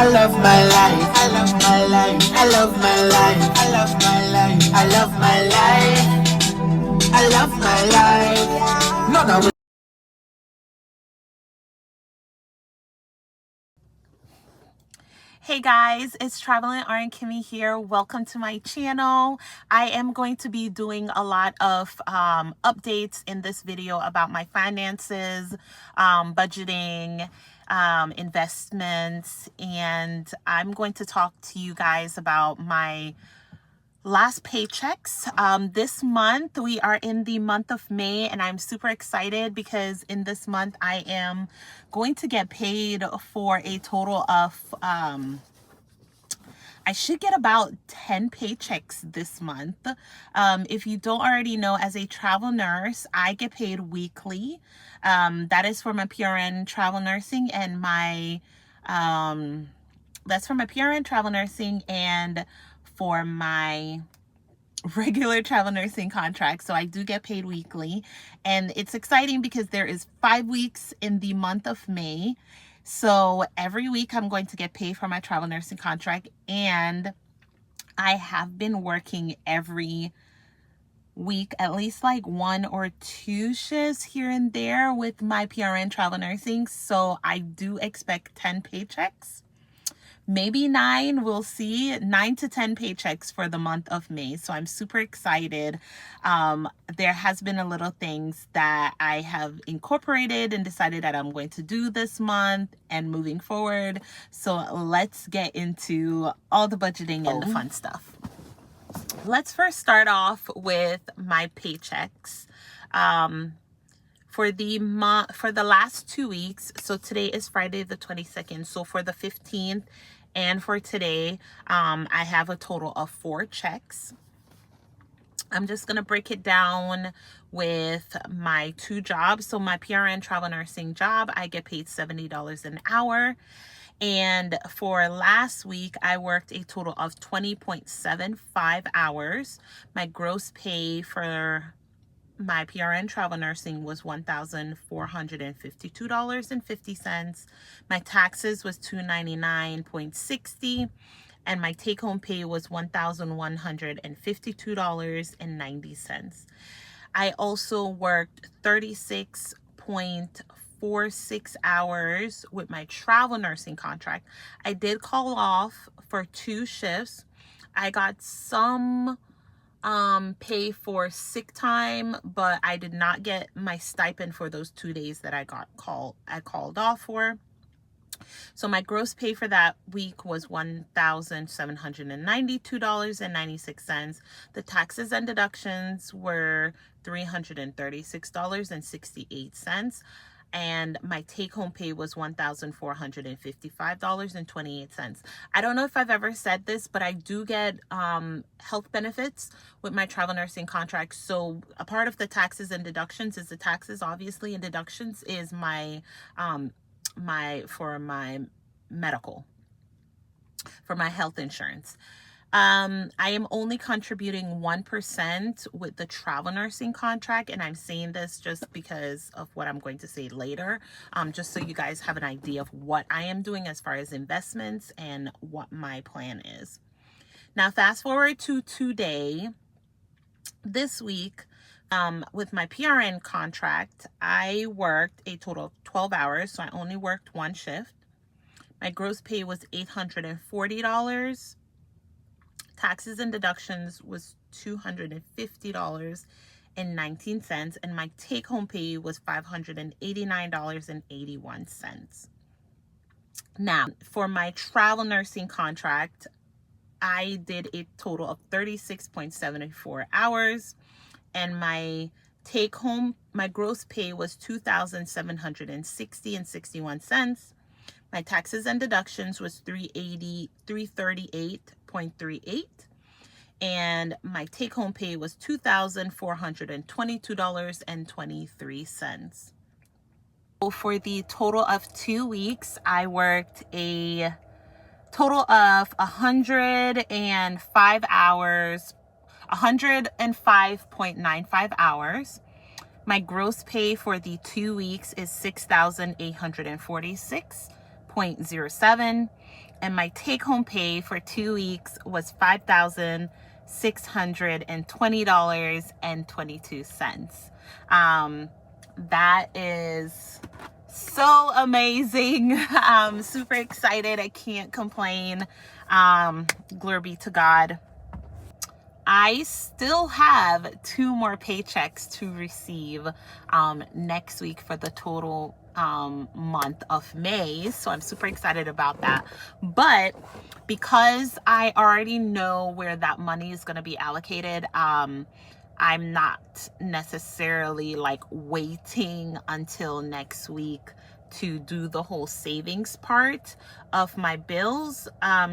I love my life. I love my life. I love my life. I love my life. I love my life. I love my life. No, no. Hey guys, it's Traveling RN Kimmy here. Welcome to my channel. I am going to be doing a lot of updates in this video about my finances, budgeting, investments, and I'm going to talk to you guys about my last paychecks. This month we are in the month of May, and I'm super excited because in this month I am going to get paid for a total of I should get about 10 paychecks this month. If you don't already know, as a travel nurse, I get paid weekly. That is for my PRN travel nursing and my that's for my PRN travel nursing and for my regular travel nursing contract. So I do get paid weekly, and it's exciting because there is 5 weeks in the month of May. So every week I'm going to get paid for my travel nursing contract, and I have been working every week, at least like 1 or 2 shifts here and there with my PRN travel nursing. So I do expect 10 paychecks. Maybe 9, we'll see. 9 to 10 paychecks for the month of May. So I'm super excited. There has been a little things that I have incorporated and decided that I'm going to do this month and moving forward. So let's get into all the budgeting and the fun stuff. Let's first start off with my paychecks. For the last 2 weeks, so today is Friday the 22nd, so for the 15th and for today, I have a total of 4 checks. I'm just going to break it down with my 2 jobs. So my PRN travel nursing job, I get paid $70 an hour. And for last week, I worked a total of 20.75 hours. My gross pay for my PRN travel nursing was $1,452.50. My taxes was $299.60, and my take-home pay was $1,152.90. I also worked 36.46 hours with my travel nursing contract. I did call off for 2 shifts. I got some pay for sick time, but I did not get my stipend for those 2 days that I called off for. So my gross pay for that week was $1,792.96. The taxes and deductions were $336.68. And my take-home pay was $1,455.28. I don't know if I've ever said this, but I do get health benefits with my travel nursing contract. So a part of the taxes and deductions is the taxes, obviously, and deductions is my for my medical, for my health insurance. I am only contributing 1% with the travel nursing contract, and I'm saying this just because of what I'm going to say later, just so you guys have an idea of what I am doing as far as investments and what my plan is. Now, fast forward to today. This week, with my PRN contract, I worked a total of 12 hours, so I only worked 1 shift. My gross pay was $840. Taxes and deductions was $250.19, and my take-home pay was $589.81. Now, for my travel nursing contract, I did a total of 36.74 hours, and my take-home, my gross pay was $2,760.61. My taxes and deductions was $338.38, and my take-home pay was $2,422.23. So for the total of 2 weeks, I worked a total of 105 hours, 105.95 hours. My gross pay for the 2 weeks is $6,846.07. and my take-home pay for 2 weeks was $5,620.22. That is so amazing. I'm super excited. I can't complain. Glory be to God. I still have 2 more paychecks to receive next week for the total month of May. So I'm super excited about that. But because I already know where that money is going to be allocated, I'm not necessarily like waiting until next week to do the whole savings part of my bills,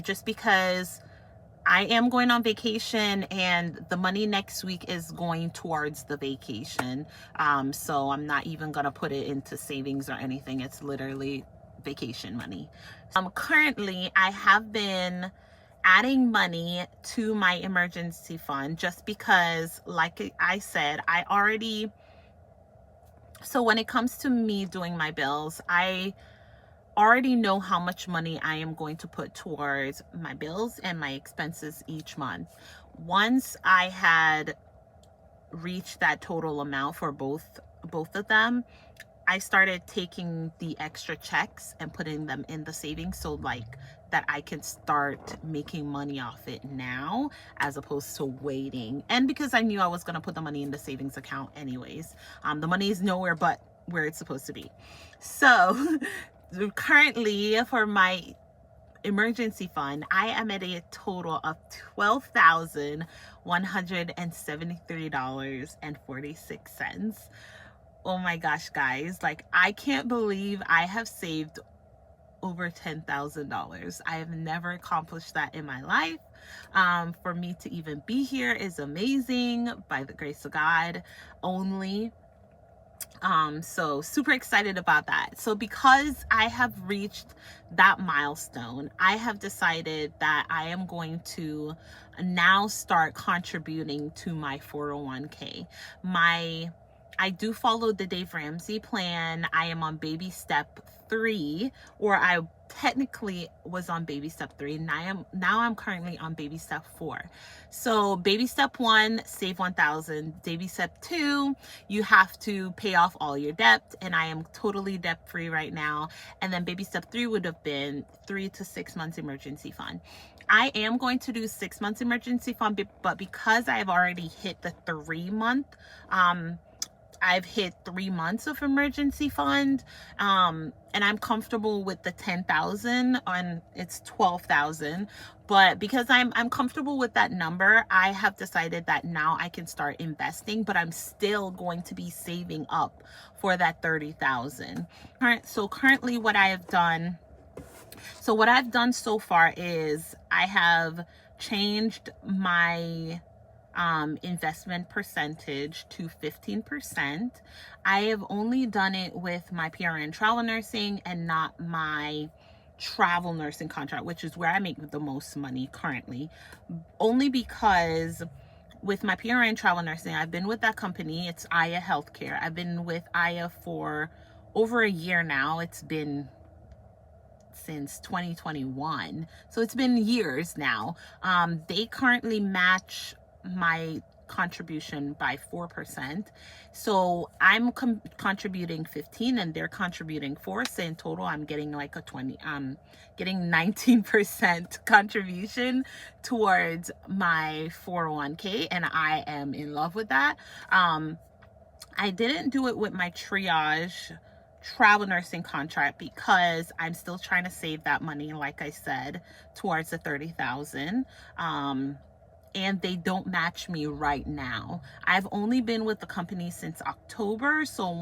just because I am going on vacation and the money next week is going towards the vacation. So I'm not even going to put it into savings or anything. It's literally vacation money. Currently, I have been adding money to my emergency fund just because, like I said, so when it comes to me doing my bills, I already know how much money I am going to put towards my bills and my expenses each month. Once I had reached that total amount for both of them, I started taking the extra checks and putting them in the savings, so like that I can start making money off it now as opposed to waiting. And because I knew I was going to put the money in the savings account anyways. The money is nowhere but where it's supposed to be. So currently, for my emergency fund, I am at a total of $12,173.46. Oh my gosh, guys, like I can't believe I have saved over $10,000. I have never accomplished that in my life. For me to even be here is amazing, by the grace of God only. So super excited about that. So because I have reached that milestone, I have decided that I am going to now start contributing to my 401k. I do follow the Dave Ramsey plan. I am on baby step 3, or I technically was on baby step 3. Now I'm currently on baby step 4. So baby step 1, save 1,000. Baby step 2, you have to pay off all your debt, and I am totally debt free right now. And then baby step 3 would have been 3 to 6 months emergency fund. I am going to do 6 months emergency fund, but because I have already hit the 3-month, I've hit 3 months of emergency fund, and I'm comfortable with the 10,000, and it's 12,000. But because I'm comfortable with that number, I have decided that now I can start investing, but I'm still going to be saving up for that 30,000. So currently what I've done so far is I have changed my investment percentage to 15%. I have only done it with my PRN travel nursing and not my travel nursing contract, which is where I make the most money currently, only because with my PRN travel nursing, I've been with that company. It's Aya Healthcare. I've been with Aya for over a year now. It's been since 2021, so it's been years now. They currently match my contribution by 4%, so I'm contributing 15 and they're contributing 4, so in total I'm getting like a 20, getting 19% contribution towards my 401k, and I am in love with that. I didn't do it with my triage travel nursing contract because I'm still trying to save that money, like I said, towards the 30,000. And they don't match me right now. I've only been with the company since October, so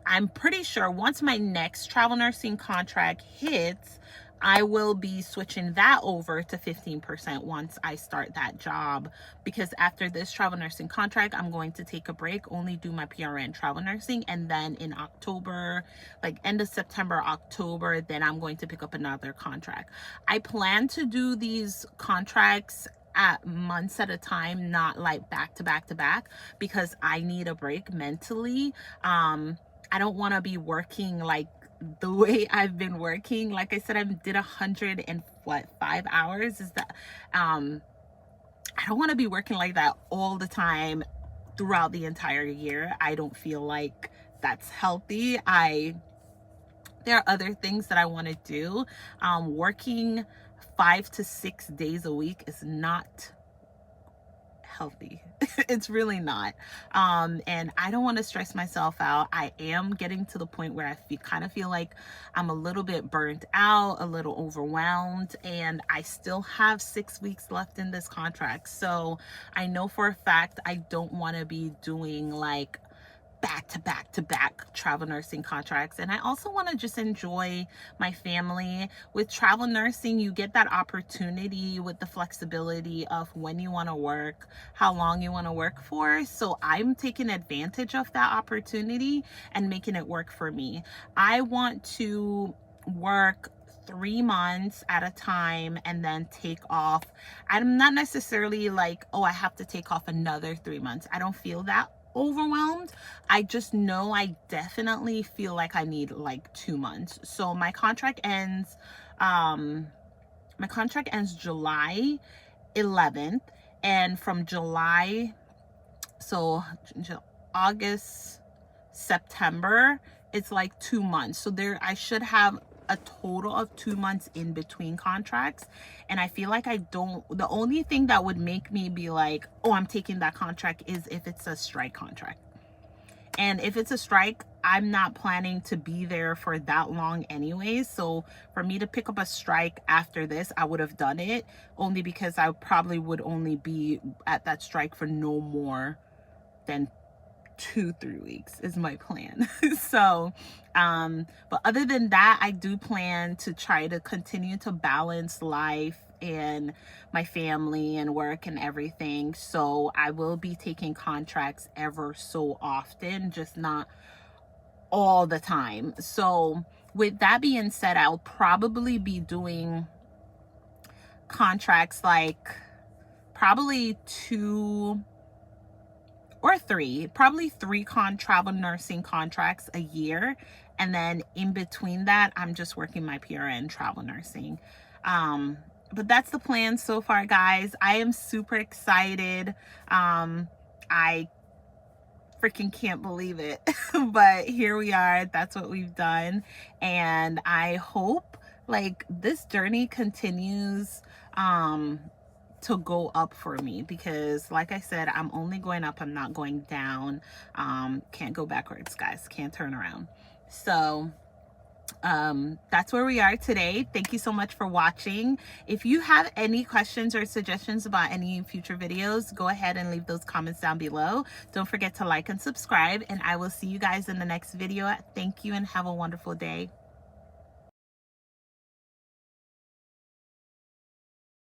I'm pretty sure once my next travel nursing contract hits, I will be switching that over to 15% once I start that job, because after this travel nursing contract, I'm going to take a break, only do my PRN travel nursing, and then in October, like end of September, October, then I'm going to pick up another contract. I plan to do these contracts at months at a time, not like back to back to back, because I need a break mentally. I don't want to be working like the way I've been working, like I said, I did 5 hours, is that I don't want to be working like that all the time throughout the entire year. I don't feel like that's healthy. There are other things that I want to do. Working 5 to 6 days a week is not healthy. It's really not. And I don't want to stress myself out. I am getting to the point where I kind of feel like I'm a little bit burnt out, a little overwhelmed, and I still have 6 weeks left in this contract. So I know for a fact I don't want to be doing like back to back to back travel nursing contracts. And I also want to just enjoy my family. With travel nursing, you get that opportunity with the flexibility of when you want to work, how long you want to work for. So I'm taking advantage of that opportunity and making it work for me. I want to work 3 months at a time and then take off. I'm not necessarily like, oh, I have to take off another 3 months. I don't feel that overwhelmed. I just know I definitely feel like I need like 2 months. So my contract ends July 11th, and from July, so August, September, it's like 2 months. So I should have a total of 2 months in between contracts. And I feel like the only thing that would make me be like, oh, I'm taking that contract is if it's a strike contract. And if it's a strike, I'm not planning to be there for that long anyways. So for me to pick up a strike after this, I would have done it, only because I probably would only be at that strike for no more than 2-3 weeks is my plan. So but other than that, I do plan to try to continue to balance life and my family and work and everything. So I will be taking contracts ever so often, just not all the time. So with that being said, I'll probably be doing contracts like probably 2 or 3, probably 3 travel nursing contracts a year. And then in between that, I'm just working my PRN travel nursing. But that's the plan so far, guys. I am super excited. I freaking can't believe it. But here we are. That's what we've done. And I hope like this journey continues to go up for me, because like I said, I'm only going up, I'm not going down. Can't go backwards, guys, can't turn around. So that's where we are today. Thank you so much for watching. If you have any questions or suggestions about any future videos, go ahead and leave those comments down below. Don't forget to like and subscribe, and I will see you guys in the next video. Thank you and have a wonderful day.